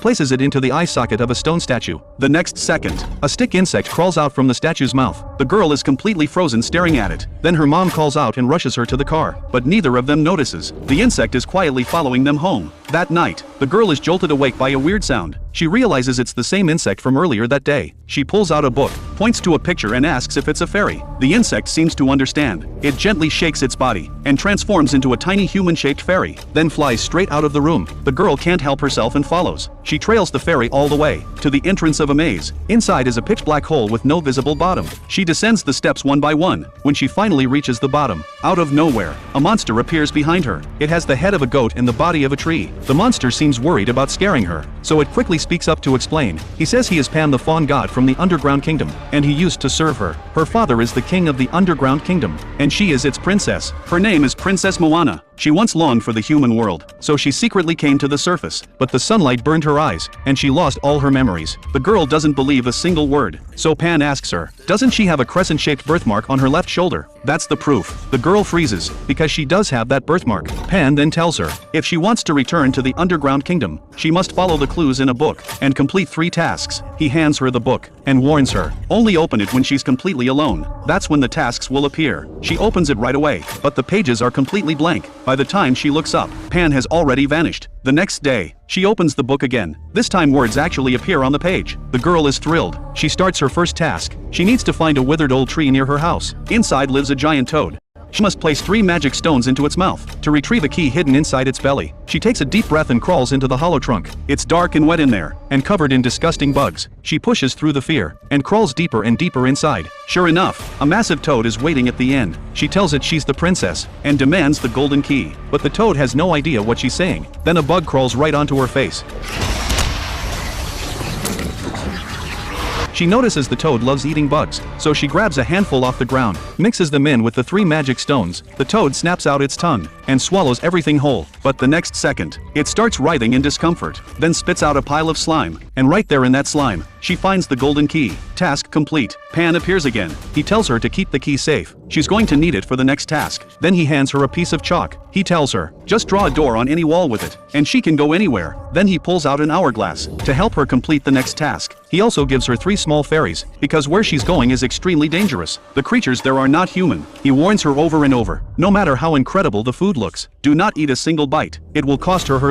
places it into the eye socket of a stone statue. The next second, a stick insect crawls out from the statue's mouth. The girl is completely frozen staring at it. Then her mom calls out and rushes her to the car, but neither of them notices. The insect is quietly following them home. That night, the girl is jolted awake by a weird sound. She realizes it's the same insect from earlier that day. She pulls out a book, points to a picture and asks if it's a fairy. The insect seems to understand. It gently shakes its body and transforms into a tiny human-shaped fairy, then flies straight out of the room. The girl can't help herself and follows. She trails the fairy all the way to the entrance of a maze. Inside is a pitch-black hole with no visible bottom. She descends the steps one by one. When she finally reaches the bottom, out of nowhere, a monster appears behind her. It has the head of a goat and the body of a tree. The monster seems worried about scaring her, so it quickly speaks up to explain. He says he is Pan, the fawn god from the underground kingdom, and he used to serve her. Her father is the king of the underground kingdom, and she is its princess. Her name is Princess Moana. She once longed for the human world, so she secretly came to the surface, but the sunlight burned her eyes, and she lost all her memories. The girl doesn't believe a single word, so Pan asks her, doesn't she have a crescent-shaped birthmark on her left shoulder? That's the proof. The girl freezes, because she does have that birthmark. Pan then tells her, if she wants to return to the underground kingdom, she must follow the clues in a book, and complete 3 tasks. He hands her the book, and warns her, only open it when she's completely alone. That's when the tasks will appear. She opens it right away, but the pages are completely blank. By the time she looks up, Pan has already vanished. The next day, she opens the book again. This time words actually appear on the page. The girl is thrilled. She starts her first task. She needs to find a withered old tree near her house. Inside lives a giant toad. She must place 3 magic stones into its mouth to retrieve a key hidden inside its belly. She takes a deep breath and crawls into the hollow trunk. It's dark and wet in there, and covered in disgusting bugs. She pushes through the fear, and crawls deeper and deeper inside. Sure enough, a massive toad is waiting at the end. She tells it she's the princess, and demands the golden key. But the toad has no idea what she's saying. Then a bug crawls right onto her face. She notices the toad loves eating bugs, so she grabs a handful off the ground, mixes them in with the 3 magic stones. The toad snaps out its tongue, and swallows everything whole. But the next second, it starts writhing in discomfort, then spits out a pile of slime. And right there in that slime, she finds the golden key. Task complete. Pan appears again. He tells her to keep the key safe. She's going to need it for the next task. Then he hands her a piece of chalk. He tells her, just draw a door on any wall with it, and she can go anywhere. Then he pulls out an hourglass to help her complete the next task. He also gives her 3 small fairies, because where she's going is extremely dangerous. The creatures there are not human. He warns her over and over, no matter how incredible the food looks, do not eat a single bite. It will cost her her